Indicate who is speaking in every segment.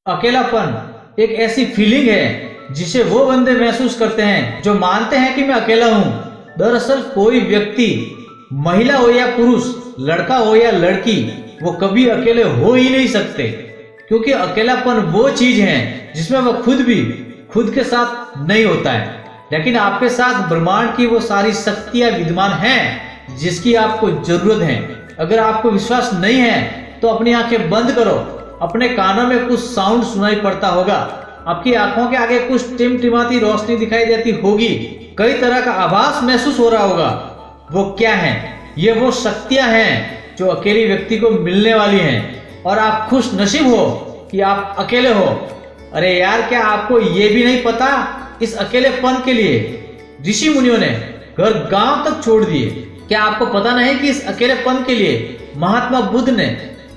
Speaker 1: अकेलापन एक ऐसी फीलिंग है जिसे वो बंदे महसूस करते हैं जो मानते हैं कि मैं अकेला हूं। दरअसल कोई व्यक्ति, महिला हो या पुरुष, लड़का हो या लड़की, वो कभी अकेले हो ही नहीं सकते, क्योंकि अकेलापन वो चीज है जिसमें वह खुद के साथ नहीं होता है, लेकिन आपके साथ ब्रह्मांड की वो सारी शक्तियां विद्यमान हैं जिसकी आपको जरूरत है। अगर आपको विश्वास नहीं है तो अपनी आंखें बंद करो। अपने कानों में कुछ साउंड सुनाई पड़ता होगा, आपकी आंखों के आगे कुछ टिमटिमाती रोशनी दिखाई देती होगी, कई तरह का आभास महसूस हो रहा होगा। वो क्या है? ये वो शक्तियां हैं जो अकेले व्यक्ति को मिलने वाली हैं, और आप खुश नसीब हो कि आप अकेले हो। अरे यार, क्या आपको ये भी नहीं पता, इस अकेलेपन के लिए ऋषि मुनियों ने घर गांव तक छोड़ दिए। क्या आपको पता नहीं कि इस अकेलेपन के लिए महात्मा बुद्ध ने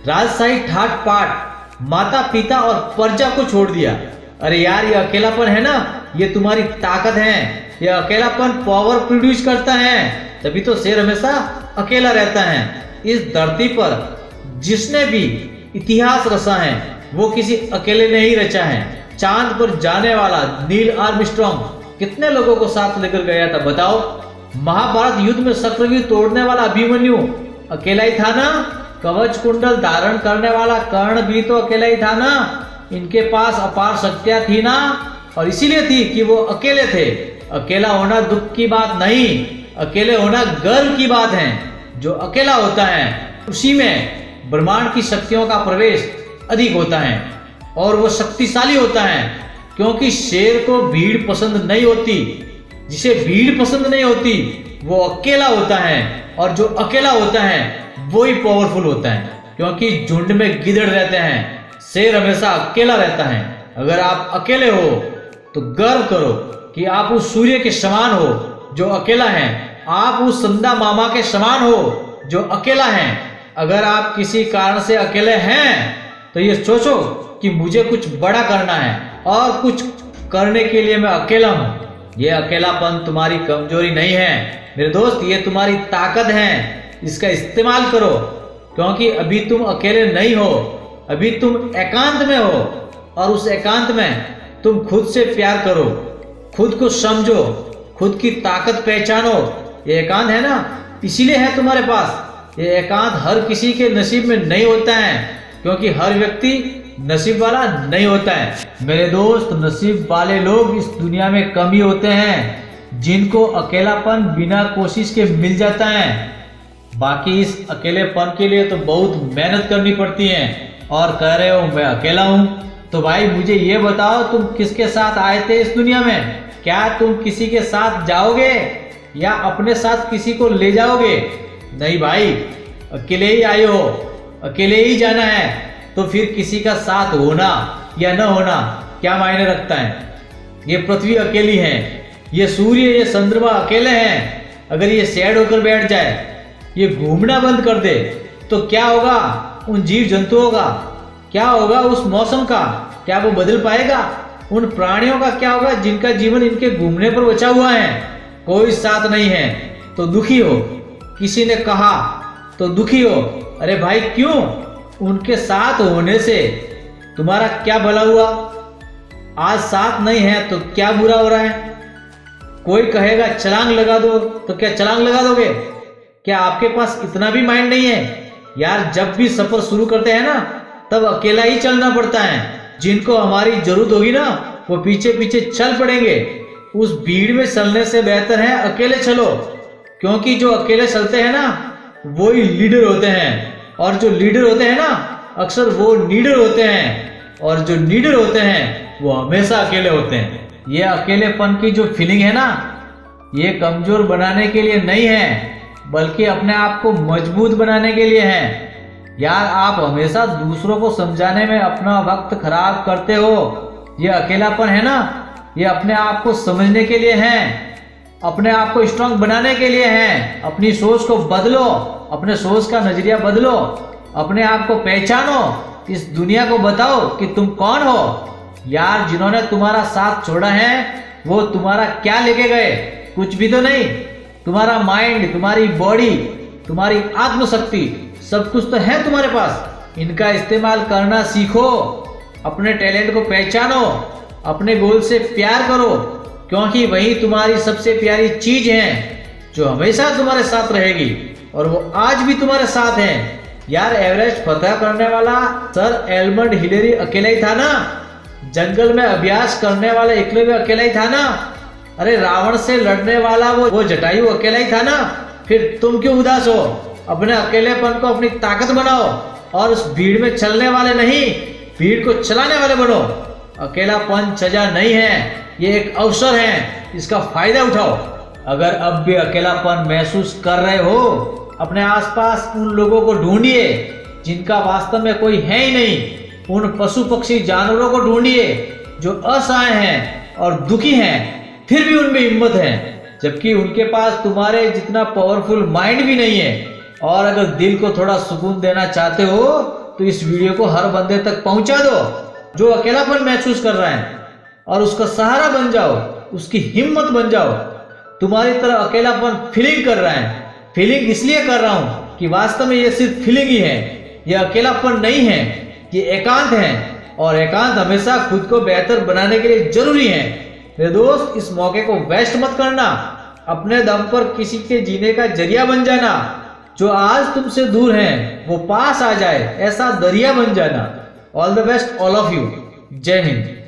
Speaker 1: राजशाही ठाट पाट, माता पिता और प्रजा को छोड़ दिया। अरे यार, ये अकेलापन है ना, ये तुम्हारी ताकत है। ये अकेलापन पावर प्रोड्यूस करता है, तभी तो शेर हमेशा अकेला रहता है। इस धरती पर जिसने भी इतिहास रचा है वो किसी अकेले ने ही रचा है। चांद पर जाने वाला नील आर्मस्ट्रांग कितने लोगों को साथ लेकर गया था बताओ? महाभारत युद्ध में चक्रव्यूह तोड़ने वाला अभिमन्यु अकेला ही था ना? कवच कुंडल धारण करने वाला कर्ण भी तो अकेला ही था ना? इनके पास अपार शक्तियां थी ना, और इसीलिए थी कि वो अकेले थे। अकेला होना दुख की बात नहीं, अकेले होना गर्व की बात है। जो अकेला होता है उसी में ब्रह्मांड की शक्तियों का प्रवेश अधिक होता है, और वो शक्तिशाली होता है, क्योंकि शेर को भीड़ पसंद नहीं होती। जिसे भीड़ पसंद नहीं होती वो अकेला होता है, और जो अकेला होता है वो ही पावरफुल होता है, क्योंकि झुंड में गिदड़ रहते हैं, शेर हमेशा अकेला रहता है। अगर आप अकेले हो तो गर्व करो कि आप उस सूर्य के समान हो जो अकेला है, आप उस संदा मामा के समान हो जो अकेला है। अगर आप किसी कारण से अकेले हैं तो ये सोचो कि मुझे कुछ बड़ा करना है, और कुछ करने के लिए मैं अकेला हूँ। ये अकेलापन तुम्हारी कमजोरी नहीं है मेरे दोस्त, ये तुम्हारी ताकत है। इसका इस्तेमाल करो, क्योंकि अभी तुम अकेले नहीं हो, अभी तुम एकांत में हो, और उस एकांत में तुम खुद से प्यार करो, खुद को समझो, खुद की ताकत पहचानो। ये एकांत है ना, इसीलिए है तुम्हारे पास। ये एकांत हर किसी के नसीब में नहीं होता है, क्योंकि हर व्यक्ति नसीब वाला नहीं होता है मेरे दोस्त। नसीब वाले लोग इस दुनिया में कम ही होते हैं, जिनको अकेलापन बिना कोशिश के मिल जाता है। बाकी इस अकेलेपन के लिए तो बहुत मेहनत करनी पड़ती है। और कह रहे हो मैं अकेला हूँ, तो भाई मुझे ये बताओ, तुम किसके साथ आए थे इस दुनिया में? क्या तुम किसी के साथ जाओगे या अपने साथ किसी को ले जाओगे? नहीं भाई, अकेले ही आए हो, अकेले ही जाना है। तो फिर किसी का साथ होना या न होना क्या मायने रखता है? ये पृथ्वी अकेली है, ये सूर्य, ये चंद्रमा अकेले हैं। अगर ये सैड होकर बैठ जाए, ये घूमना बंद कर दे, तो क्या होगा उन जीव जंतुओं का? क्या होगा उस मौसम का? क्या वो बदल पाएगा? उन प्राणियों का क्या होगा जिनका जीवन इनके घूमने पर बचा हुआ है? कोई साथ नहीं है तो दुखी हो, किसी ने कहा तो दुखी हो। अरे भाई क्यों? उनके साथ होने से तुम्हारा क्या भला हुआ? आज साथ नहीं है तो क्या बुरा हो रहा है? कोई कहेगा छलांग लगा दो, तो क्या छलांग लगा दोगे? क्या आपके पास इतना भी माइंड नहीं है? यार, जब भी सफर शुरू करते हैं ना, तब अकेला ही चलना पड़ता है। जिनको हमारी जरूरत होगी ना, वो पीछे पीछे चल पड़ेंगे। उस भीड़ में चलने से बेहतर है अकेले चलो, क्योंकि जो अकेले चलते हैं ना वो ही लीडर होते हैं, और जो लीडर होते हैं ना अक्सर वो नीडर होते हैं, और जो नीडर होते हैं वो हमेशा अकेले होते हैं। ये अकेलेपन की जो फीलिंग है ना, ये कमजोर बनाने के लिए नहीं है, बल्कि अपने आप को मजबूत बनाने के लिए है। यार, आप हमेशा दूसरों को समझाने में अपना वक्त खराब करते हो। ये अकेलापन है ना, ये अपने आप को समझने के लिए है, अपने आप को स्ट्रांग बनाने के लिए है। अपनी सोच को बदलो, अपने सोच का नजरिया बदलो, अपने आप को पहचानो, इस दुनिया को बताओ कि तुम कौन हो। यार, जिन्होंने तुम्हारा साथ छोड़ा है वो तुम्हारा क्या लेके गए? कुछ भी तो नहीं। तुम्हारा माइंड, तुम्हारी बॉडी, तुम्हारी आत्मशक्ति, सब कुछ तो है तुम्हारे पास। इनका इस्तेमाल करना सीखो। अपने टैलेंट को पहचानो, अपने गोल से प्यार करो, क्योंकि वही तुम्हारी सबसे प्यारी चीज है जो हमेशा तुम्हारे साथ रहेगी और वो आज भी तुम्हारे साथ है। यार एवरेस्ट फतह करने वाला सर एडमंड हिलेरी अकेला ही था ना? जंगल में अभ्यास करने वाला एकलव्य अकेला ही था ना? अरे रावण से लड़ने वाला वो जटायु अकेला ही था ना? फिर तुम क्यों उदास हो? अपने अकेलेपन को अपनी ताकत बनाओ और उस भीड़ में चलने वाले नहीं, भीड़ को चलाने वाले बनो। अकेलापन सजा नहीं है, ये एक अवसर है, इसका फायदा उठाओ। अगर अब भी अकेलापन महसूस कर रहे हो, अपने आसपास उन लोगों को ढूंढिए जिनका वास्तव में कोई है ही नहीं। उन पशु पक्षी जानवरों को ढूंढिए जो असहाय हैं और दुखी हैं, फिर भी उनमें हिम्मत है, जबकि उनके पास तुम्हारे जितना पावरफुल माइंड भी नहीं है। और अगर दिल को थोड़ा सुकून देना चाहते हो तो इस वीडियो को हर बंदे तक पहुंचा दो जो अकेलापन महसूस कर रहा है, और उसका सहारा बन जाओ, उसकी हिम्मत बन जाओ। तुम्हारी तरह अकेलापन फीलिंग कर रहा है। फीलिंग इसलिए कर रहा हूं कि वास्तव में ये सिर्फ फीलिंग ही है, ये अकेलापन नहीं है, ये एकांत है, और एकांत हमेशा खुद को बेहतर बनाने के लिए जरूरी है। मेरे दोस्त, इस मौके को वेस्ट मत करना, अपने दम पर किसी के जीने का जरिया बन जाना। जो आज तुमसे दूर है वो पास आ जाए, ऐसा दरिया बन जाना। All the best all of you. जय हिंद।